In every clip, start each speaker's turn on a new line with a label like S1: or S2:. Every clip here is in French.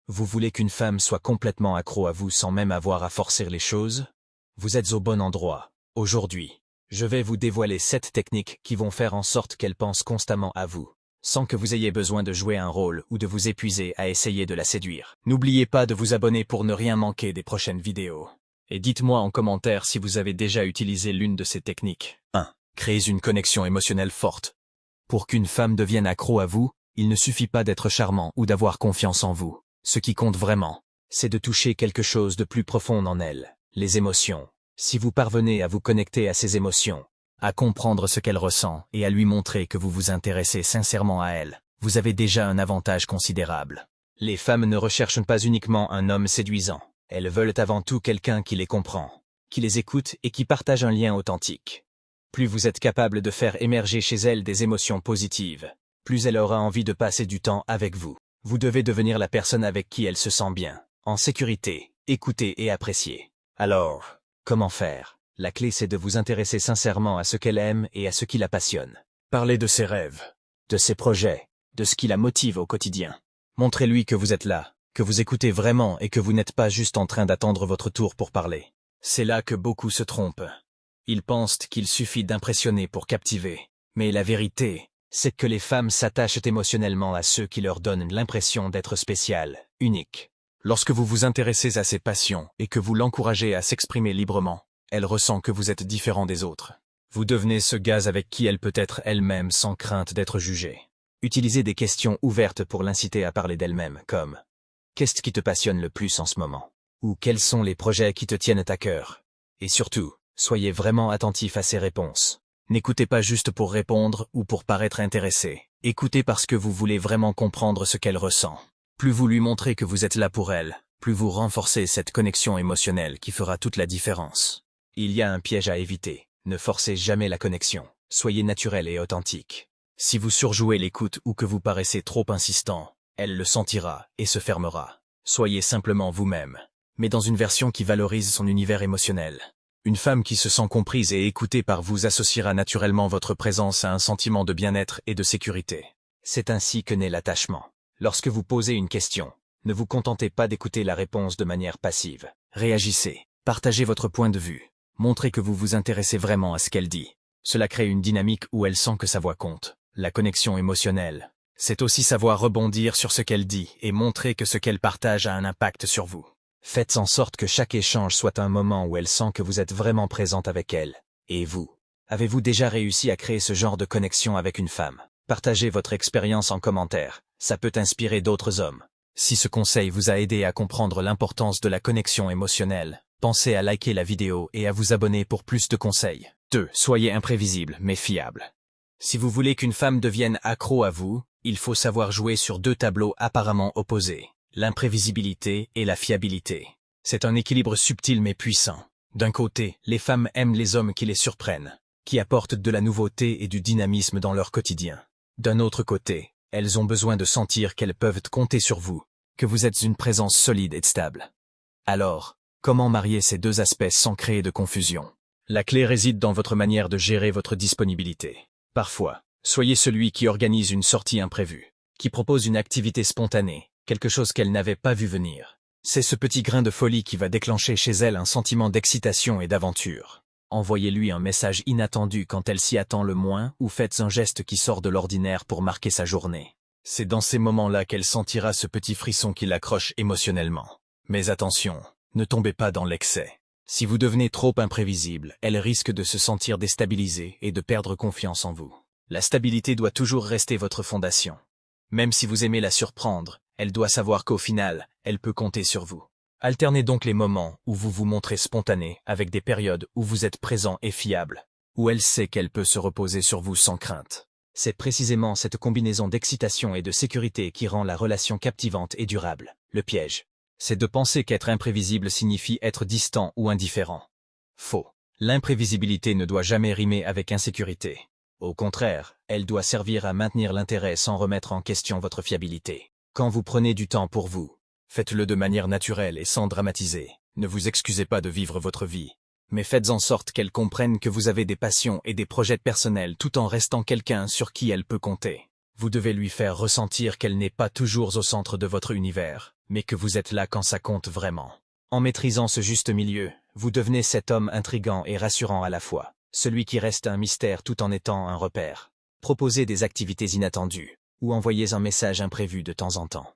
S1: Vous voulez qu'une femme soit complètement accro à vous sans même avoir à forcer les choses? Vous êtes au bon endroit. Aujourd'hui, je vais vous dévoiler 7 techniques qui vont faire en sorte qu'elle pense constamment à vous, sans que vous ayez besoin de jouer un rôle ou de vous épuiser à essayer de la séduire. N'oubliez pas de vous abonner pour ne rien manquer des prochaines vidéos. Et dites-moi en commentaire si vous avez déjà utilisé l'une de ces techniques. 1. Créez une connexion émotionnelle forte. Pour qu'une femme devienne accro à vous, il ne suffit pas d'être charmant ou d'avoir confiance en vous. Ce qui compte vraiment, c'est de toucher quelque chose de plus profond en elle, les émotions. Si vous parvenez à vous connecter à ses émotions, à comprendre ce qu'elle ressent et à lui montrer que vous vous intéressez sincèrement à elle, vous avez déjà un avantage considérable. Les femmes ne recherchent pas uniquement un homme séduisant, elles veulent avant tout quelqu'un qui les comprend, qui les écoute et qui partage un lien authentique. Plus vous êtes capable de faire émerger chez elle des émotions positives, plus elle aura envie de passer du temps avec vous. Vous devez devenir la personne avec qui elle se sent bien, en sécurité, écoutée et appréciée. Alors, comment faire? La clé c'est de vous intéresser sincèrement à ce qu'elle aime et à ce qui la passionne. Parlez de ses rêves, de ses projets, de ce qui la motive au quotidien. Montrez-lui que vous êtes là, que vous écoutez vraiment et que vous n'êtes pas juste en train d'attendre votre tour pour parler. C'est là que beaucoup se trompent. Ils pensent qu'il suffit d'impressionner pour captiver. Mais la vérité, c'est que les femmes s'attachent émotionnellement à ceux qui leur donnent l'impression d'être spéciales, uniques. Lorsque vous vous intéressez à ses passions et que vous l'encouragez à s'exprimer librement, elle ressent que vous êtes différent des autres. Vous devenez ce gaz avec qui elle peut être elle-même sans crainte d'être jugée. Utilisez des questions ouvertes pour l'inciter à parler d'elle-même, comme « Qu'est-ce qui te passionne le plus en ce moment ?» ou « Quels sont les projets qui te tiennent à cœur ?» Et surtout, soyez vraiment attentif à ses réponses. N'écoutez pas juste pour répondre ou pour paraître intéressé. Écoutez parce que vous voulez vraiment comprendre ce qu'elle ressent. Plus vous lui montrez que vous êtes là pour elle, plus vous renforcez cette connexion émotionnelle qui fera toute la différence. Il y a un piège à éviter. Ne forcez jamais la connexion. Soyez naturel et authentique. Si vous surjouez l'écoute ou que vous paraissez trop insistant, elle le sentira et se fermera. Soyez simplement vous-même, mais dans une version qui valorise son univers émotionnel. Une femme qui se sent comprise et écoutée par vous associera naturellement votre présence à un sentiment de bien-être et de sécurité. C'est ainsi que naît l'attachement. Lorsque vous posez une question, ne vous contentez pas d'écouter la réponse de manière passive. Réagissez, partagez votre point de vue, montrez que vous vous intéressez vraiment à ce qu'elle dit. Cela crée une dynamique où elle sent que sa voix compte. La connexion émotionnelle, c'est aussi savoir rebondir sur ce qu'elle dit et montrer que ce qu'elle partage a un impact sur vous. Faites en sorte que chaque échange soit un moment où elle sent que vous êtes vraiment présente avec elle. Et vous? Avez-vous déjà réussi à créer ce genre de connexion avec une femme? Partagez votre expérience en commentaire, ça peut inspirer d'autres hommes. Si ce conseil vous a aidé à comprendre l'importance de la connexion émotionnelle, pensez à liker la vidéo et à vous abonner pour plus de conseils. 2. Soyez imprévisible mais fiable. Si vous voulez qu'une femme devienne accro à vous, il faut savoir jouer sur 2 tableaux apparemment opposés. L'imprévisibilité et la fiabilité. C'est un équilibre subtil mais puissant. D'un côté, les femmes aiment les hommes qui les surprennent, qui apportent de la nouveauté et du dynamisme dans leur quotidien. D'un autre côté, elles ont besoin de sentir qu'elles peuvent compter sur vous, que vous êtes une présence solide et stable. Alors, comment marier ces 2 aspects sans créer de confusion? La clé réside dans votre manière de gérer votre disponibilité. Parfois, soyez celui qui organise une sortie imprévue, qui propose une activité spontanée, quelque chose qu'elle n'avait pas vu venir. C'est ce petit grain de folie qui va déclencher chez elle un sentiment d'excitation et d'aventure. Envoyez-lui un message inattendu quand elle s'y attend le moins ou faites un geste qui sort de l'ordinaire pour marquer sa journée. C'est dans ces moments-là qu'elle sentira ce petit frisson qui l'accroche émotionnellement. Mais attention, ne tombez pas dans l'excès. Si vous devenez trop imprévisible, elle risque de se sentir déstabilisée et de perdre confiance en vous. La stabilité doit toujours rester votre fondation. Même si vous aimez la surprendre, elle doit savoir qu'au final, elle peut compter sur vous. Alternez donc les moments où vous vous montrez spontané avec des périodes où vous êtes présent et fiable, où elle sait qu'elle peut se reposer sur vous sans crainte. C'est précisément cette combinaison d'excitation et de sécurité qui rend la relation captivante et durable. Le piège, c'est de penser qu'être imprévisible signifie être distant ou indifférent. Faux. L'imprévisibilité ne doit jamais rimer avec insécurité. Au contraire, elle doit servir à maintenir l'intérêt sans remettre en question votre fiabilité. Quand vous prenez du temps pour vous, faites-le de manière naturelle et sans dramatiser. Ne vous excusez pas de vivre votre vie, mais faites en sorte qu'elle comprenne que vous avez des passions et des projets personnels tout en restant quelqu'un sur qui elle peut compter. Vous devez lui faire ressentir qu'elle n'est pas toujours au centre de votre univers. mais que vous êtes là quand ça compte vraiment. En maîtrisant ce juste milieu, vous devenez cet homme intrigant et rassurant à la fois, celui qui reste un mystère tout en étant un repère. Proposez des activités inattendues, ou envoyez un message imprévu de temps en temps.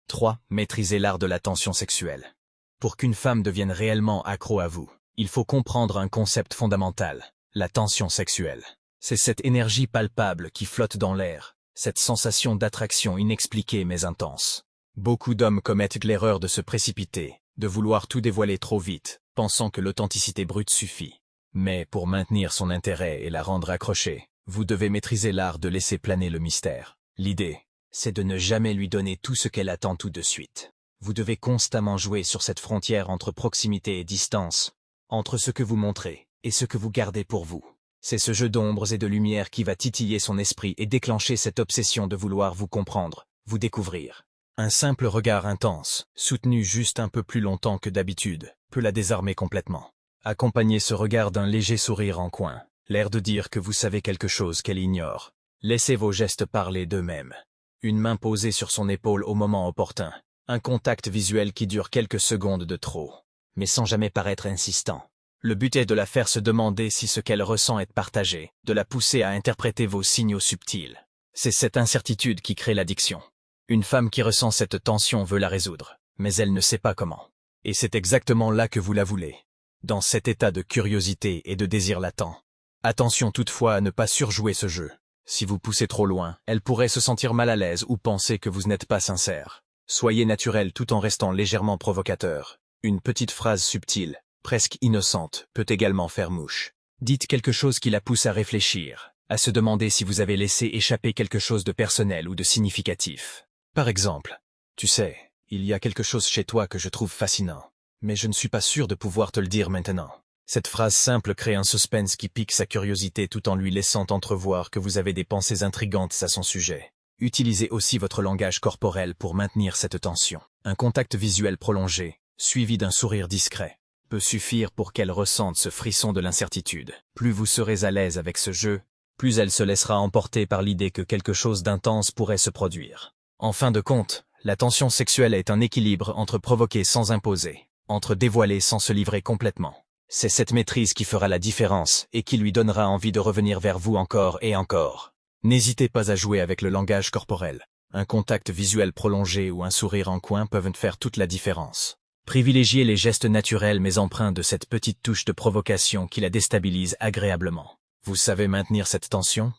S1: 3. Maîtrisez l'art de la tension sexuelle. Pour qu'une femme devienne réellement accro à vous, il faut comprendre un concept fondamental, la tension sexuelle. C'est cette énergie palpable qui flotte dans l'air, cette sensation d'attraction inexpliquée mais intense. Beaucoup d'hommes commettent l'erreur de se précipiter, de vouloir tout dévoiler trop vite, pensant que l'authenticité brute suffit. Mais pour maintenir son intérêt et la rendre accrochée, vous devez maîtriser l'art de laisser planer le mystère. L'idée, c'est de ne jamais lui donner tout ce qu'elle attend tout de suite. Vous devez constamment jouer sur cette frontière entre proximité et distance, entre ce que vous montrez et ce que vous gardez pour vous. C'est ce jeu d'ombres et de lumière qui va titiller son esprit et déclencher cette obsession de vouloir vous comprendre, vous découvrir. Un simple regard intense, soutenu juste un peu plus longtemps que d'habitude, peut la désarmer complètement. Accompagnez ce regard d'un léger sourire en coin, l'air de dire que vous savez quelque chose qu'elle ignore. Laissez vos gestes parler d'eux-mêmes. Une main posée sur son épaule au moment opportun, un contact visuel qui dure quelques secondes de trop, mais sans jamais paraître insistant. Le but est de la faire se demander si ce qu'elle ressent est partagé, de la pousser à interpréter vos signaux subtils. C'est cette incertitude qui crée l'addiction. Une femme qui ressent cette tension veut la résoudre, mais elle ne sait pas comment. Et c'est exactement là que vous la voulez. Dans cet état de curiosité et de désir latent. Attention toutefois à ne pas surjouer ce jeu. Si vous poussez trop loin, elle pourrait se sentir mal à l'aise ou penser que vous n'êtes pas sincère. Soyez naturel tout en restant légèrement provocateur. Une petite phrase subtile, presque innocente, peut également faire mouche. Dites quelque chose qui la pousse à réfléchir, à se demander si vous avez laissé échapper quelque chose de personnel ou de significatif. Par exemple, « Tu sais, il y a quelque chose chez toi que je trouve fascinant, mais je ne suis pas sûr de pouvoir te le dire maintenant. » Cette phrase simple crée un suspense qui pique sa curiosité tout en lui laissant entrevoir que vous avez des pensées intrigantes à son sujet. Utilisez aussi votre langage corporel pour maintenir cette tension. Un contact visuel prolongé, suivi d'un sourire discret, peut suffire pour qu'elle ressente ce frisson de l'incertitude. Plus vous serez à l'aise avec ce jeu, plus elle se laissera emporter par l'idée que quelque chose d'intense pourrait se produire. En fin de compte, la tension sexuelle est un équilibre entre provoquer sans imposer, entre dévoiler sans se livrer complètement. C'est cette maîtrise qui fera la différence et qui lui donnera envie de revenir vers vous encore et encore. N'hésitez pas à jouer avec le langage corporel. Un contact visuel prolongé ou un sourire en coin peuvent faire toute la différence. Privilégiez les gestes naturels mais empreints de cette petite touche de provocation qui la déstabilise agréablement. Vous savez maintenir cette tension?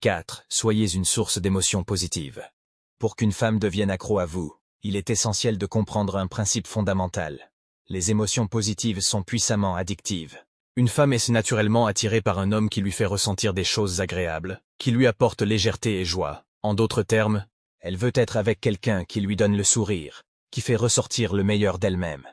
S1: 4. Soyez une source d'émotions positives. Pour qu'une femme devienne accro à vous, il est essentiel de comprendre un principe fondamental. Les émotions positives sont puissamment addictives. Une femme est naturellement attirée par un homme qui lui fait ressentir des choses agréables, qui lui apporte légèreté et joie. En d'autres termes, elle veut être avec quelqu'un qui lui donne le sourire, qui fait ressortir le meilleur d'elle-même.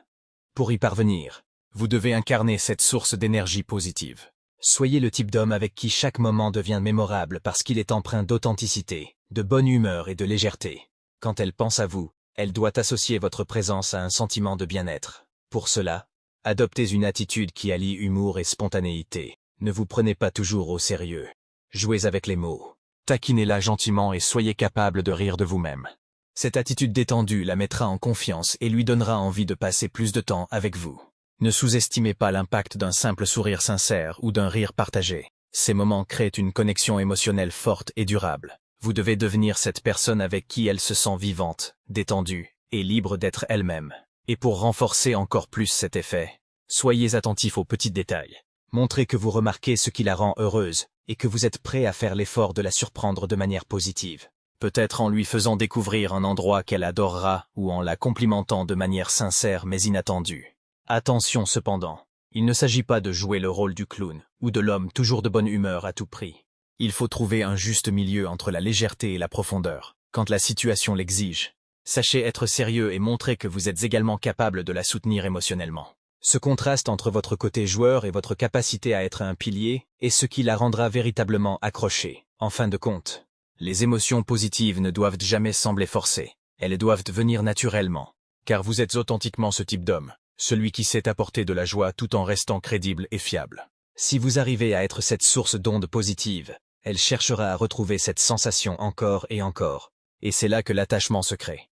S1: Pour y parvenir, vous devez incarner cette source d'énergie positive. Soyez le type d'homme avec qui chaque moment devient mémorable parce qu'il est empreint d'authenticité, de bonne humeur et de légèreté. Quand elle pense à vous, elle doit associer votre présence à un sentiment de bien-être. Pour cela, adoptez une attitude qui allie humour et spontanéité. Ne vous prenez pas toujours au sérieux. Jouez avec les mots. Taquinez-la gentiment et soyez capable de rire de vous-même. Cette attitude détendue la mettra en confiance et lui donnera envie de passer plus de temps avec vous. Ne sous-estimez pas l'impact d'un simple sourire sincère ou d'un rire partagé. Ces moments créent une connexion émotionnelle forte et durable. Vous devez devenir cette personne avec qui elle se sent vivante, détendue et libre d'être elle-même. Et pour renforcer encore plus cet effet, soyez attentif aux petits détails. Montrez que vous remarquez ce qui la rend heureuse et que vous êtes prêt à faire l'effort de la surprendre de manière positive. Peut-être en lui faisant découvrir un endroit qu'elle adorera ou en la complimentant de manière sincère mais inattendue. Attention cependant, il ne s'agit pas de jouer le rôle du clown ou de l'homme toujours de bonne humeur à tout prix. Il faut trouver un juste milieu entre la légèreté et la profondeur, quand la situation l'exige. Sachez être sérieux et montrer que vous êtes également capable de la soutenir émotionnellement. Ce contraste entre votre côté joueur et votre capacité à être un pilier est ce qui la rendra véritablement accrochée. En fin de compte, les émotions positives ne doivent jamais sembler forcées. Elles doivent venir naturellement. Car vous êtes authentiquement ce type d'homme, celui qui sait apporter de la joie tout en restant crédible et fiable. Si vous arrivez à être cette source d'ondes positives, elle cherchera à retrouver cette sensation encore et encore. Et c'est là que l'attachement se crée.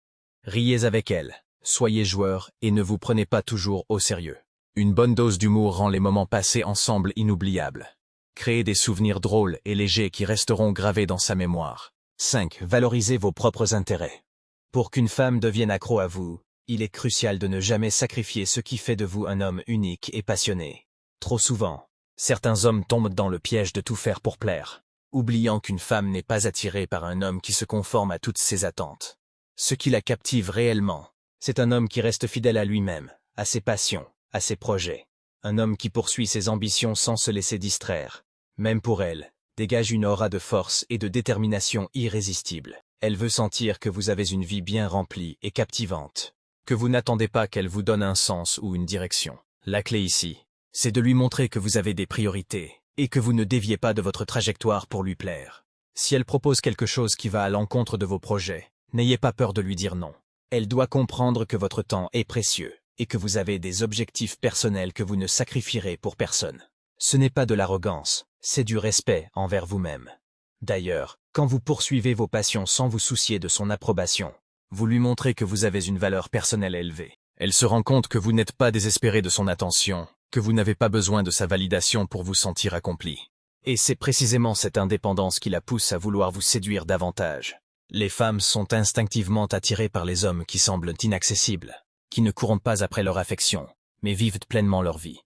S1: Riez avec elle, Soyez joueur et ne vous prenez pas toujours au sérieux. Une bonne dose d'humour rend les moments passés ensemble inoubliables. Créez des souvenirs drôles et légers qui resteront gravés dans sa mémoire. 5. Valorisez vos propres intérêts. Pour qu'une femme devienne accro à vous, il est crucial de ne jamais sacrifier ce qui fait de vous un homme unique et passionné. Trop souvent, certains hommes tombent dans le piège de tout faire pour plaire, oubliant qu'une femme n'est pas attirée par un homme qui se conforme à toutes ses attentes. Ce qui la captive réellement, c'est un homme qui reste fidèle à lui-même, à ses passions, à ses projets. Un homme qui poursuit ses ambitions sans se laisser distraire. Même pour elle, dégage une aura de force et de détermination irrésistible. Elle veut sentir que vous avez une vie bien remplie et captivante, que vous n'attendez pas qu'elle vous donne un sens ou une direction. La clé ici, c'est de lui montrer que vous avez des priorités et que vous ne déviez pas de votre trajectoire pour lui plaire. Si elle propose quelque chose qui va à l'encontre de vos projets, n'ayez pas peur de lui dire non. Elle doit comprendre que votre temps est précieux et que vous avez des objectifs personnels que vous ne sacrifierez pour personne. Ce n'est pas de l'arrogance, c'est du respect envers vous-même. D'ailleurs, quand vous poursuivez vos passions sans vous soucier de son approbation, vous lui montrez que vous avez une valeur personnelle élevée. Elle se rend compte que vous n'êtes pas désespéré de son attention, que vous n'avez pas besoin de sa validation pour vous sentir accompli. Et c'est précisément cette indépendance qui la pousse à vouloir vous séduire davantage. Les femmes sont instinctivement attirées par les hommes qui semblent inaccessibles, qui ne courent pas après leur affection, mais vivent pleinement leur vie.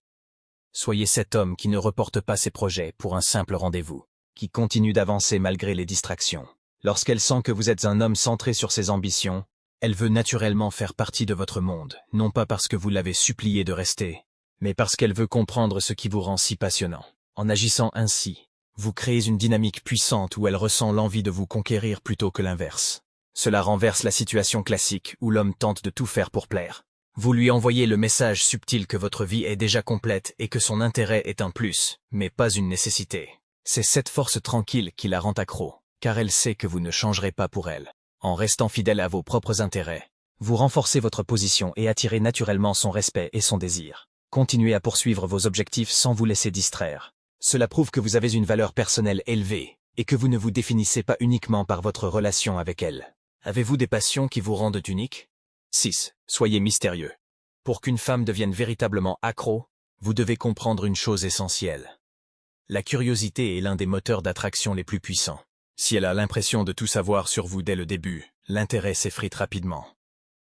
S1: Soyez cet homme qui ne reporte pas ses projets pour un simple rendez-vous, qui continue d'avancer malgré les distractions. Lorsqu'elle sent que vous êtes un homme centré sur ses ambitions, elle veut naturellement faire partie de votre monde, non pas parce que vous l'avez supplié de rester, mais parce qu'elle veut comprendre ce qui vous rend si passionnant. En agissant ainsi, vous créez une dynamique puissante où elle ressent l'envie de vous conquérir plutôt que l'inverse. Cela renverse la situation classique où l'homme tente de tout faire pour plaire. Vous lui envoyez le message subtil que votre vie est déjà complète et que son intérêt est un plus, mais pas une nécessité. C'est cette force tranquille qui la rend accro, car elle sait que vous ne changerez pas pour elle. En restant fidèle à vos propres intérêts, vous renforcez votre position et attirez naturellement son respect et son désir. Continuez à poursuivre vos objectifs sans vous laisser distraire. Cela prouve que vous avez une valeur personnelle élevée et que vous ne vous définissez pas uniquement par votre relation avec elle. Avez-vous des passions qui vous rendent unique? 6. Soyez mystérieux. Pour qu'une femme devienne véritablement accro, vous devez comprendre une chose essentielle. La curiosité est l'un des moteurs d'attraction les plus puissants. Si elle a l'impression de tout savoir sur vous dès le début, l'intérêt s'effrite rapidement.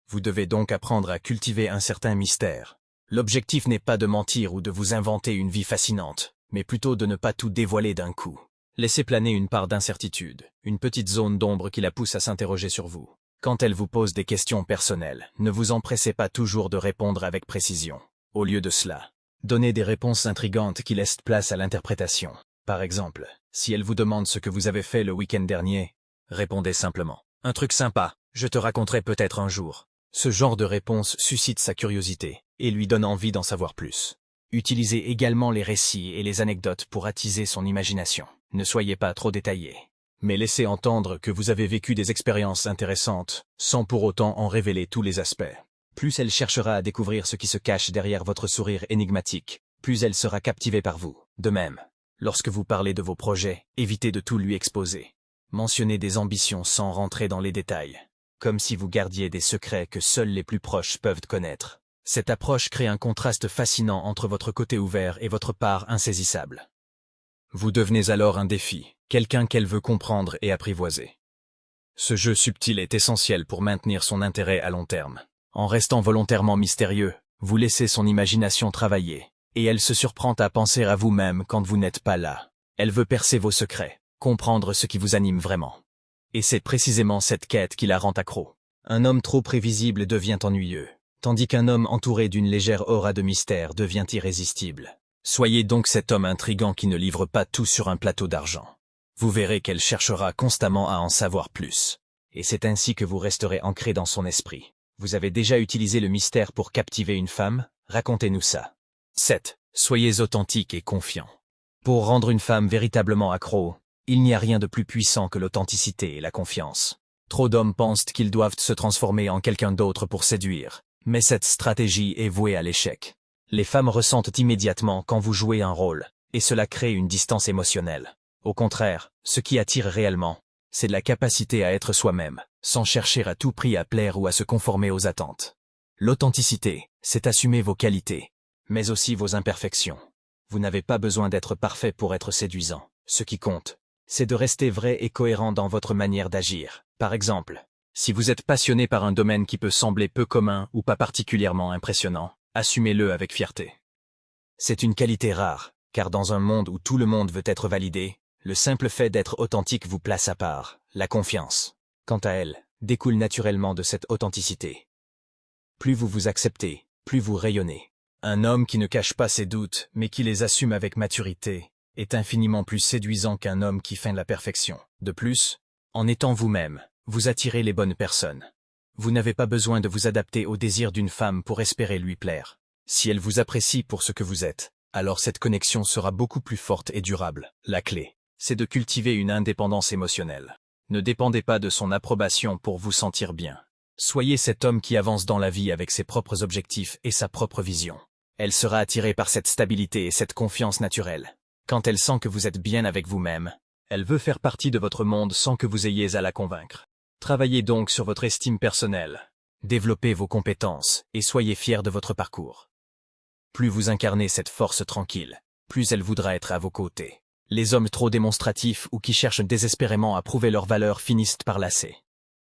S1: Vous devez donc apprendre à cultiver un certain mystère. L'objectif n'est pas de mentir ou de vous inventer une vie fascinante, mais plutôt de ne pas tout dévoiler d'un coup. Laissez planer une part d'incertitude, une petite zone d'ombre qui la pousse à s'interroger sur vous. Quand elle vous pose des questions personnelles, ne vous empressez pas toujours de répondre avec précision. Au lieu de cela, donnez des réponses intrigantes qui laissent place à l'interprétation. Par exemple, si elle vous demande ce que vous avez fait le week-end dernier, répondez simplement « Un truc sympa, je te raconterai peut-être un jour ». Ce genre de réponse suscite sa curiosité et lui donne envie d'en savoir plus. Utilisez également les récits et les anecdotes pour attiser son imagination. Ne soyez pas trop détaillé, mais laissez entendre que vous avez vécu des expériences intéressantes, sans pour autant en révéler tous les aspects. Plus elle cherchera à découvrir ce qui se cache derrière votre sourire énigmatique, plus elle sera captivée par vous. De même, lorsque vous parlez de vos projets, évitez de tout lui exposer. Mentionnez des ambitions sans rentrer dans les détails, comme si vous gardiez des secrets que seuls les plus proches peuvent connaître. Cette approche crée un contraste fascinant entre votre côté ouvert et votre part insaisissable. Vous devenez alors un défi, quelqu'un qu'elle veut comprendre et apprivoiser. Ce jeu subtil est essentiel pour maintenir son intérêt à long terme. En restant volontairement mystérieux, vous laissez son imagination travailler, et elle se surprend à penser à vous-même quand vous n'êtes pas là. Elle veut percer vos secrets, comprendre ce qui vous anime vraiment. Et c'est précisément cette quête qui la rend accro. Un homme trop prévisible devient ennuyeux, tandis qu'un homme entouré d'une légère aura de mystère devient irrésistible. Soyez donc cet homme intrigant qui ne livre pas tout sur un plateau d'argent. Vous verrez qu'elle cherchera constamment à en savoir plus. Et c'est ainsi que vous resterez ancré dans son esprit. Vous avez déjà utilisé le mystère pour captiver une femme? Racontez-nous ça. 7. Soyez authentique et confiant. Pour rendre une femme véritablement accro, il n'y a rien de plus puissant que l'authenticité et la confiance. Trop d'hommes pensent qu'ils doivent se transformer en quelqu'un d'autre pour séduire, mais cette stratégie est vouée à l'échec. Les femmes ressentent immédiatement quand vous jouez un rôle, et cela crée une distance émotionnelle. Au contraire, ce qui attire réellement, c'est la capacité à être soi-même, sans chercher à tout prix à plaire ou à se conformer aux attentes. L'authenticité, c'est assumer vos qualités, mais aussi vos imperfections. Vous n'avez pas besoin d'être parfait pour être séduisant. Ce qui compte, c'est de rester vrai et cohérent dans votre manière d'agir. Par exemple, si vous êtes passionné par un domaine qui peut sembler peu commun ou pas particulièrement impressionnant, assumez-le avec fierté. C'est une qualité rare, car dans un monde où tout le monde veut être validé, le simple fait d'être authentique vous place à part. La confiance, quant à elle, découle naturellement de cette authenticité. Plus vous vous acceptez, plus vous rayonnez. Un homme qui ne cache pas ses doutes, mais qui les assume avec maturité, est infiniment plus séduisant qu'un homme qui feint la perfection. De plus, en étant vous-même, vous attirez les bonnes personnes. Vous n'avez pas besoin de vous adapter aux désirs d'une femme pour espérer lui plaire. Si elle vous apprécie pour ce que vous êtes, alors cette connexion sera beaucoup plus forte et durable. La clé, c'est de cultiver une indépendance émotionnelle. Ne dépendez pas de son approbation pour vous sentir bien. Soyez cet homme qui avance dans la vie avec ses propres objectifs et sa propre vision. Elle sera attirée par cette stabilité et cette confiance naturelle. Quand elle sent que vous êtes bien avec vous-même, elle veut faire partie de votre monde sans que vous ayez à la convaincre. Travaillez donc sur votre estime personnelle. Développez vos compétences et soyez fiers de votre parcours. Plus vous incarnez cette force tranquille, plus elle voudra être à vos côtés. Les hommes trop démonstratifs ou qui cherchent désespérément à prouver leur valeur finissent par lasser.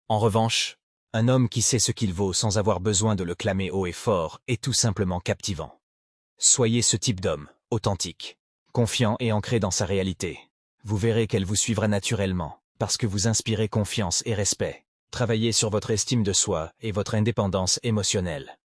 S1: En revanche, un homme qui sait ce qu'il vaut sans avoir besoin de le clamer haut et fort est tout simplement captivant. Soyez ce type d'homme, authentique, confiant et ancré dans sa réalité. Vous verrez qu'elle vous suivra naturellement, parce que vous inspirez confiance et respect. Travaillez sur votre estime de soi et votre indépendance émotionnelle.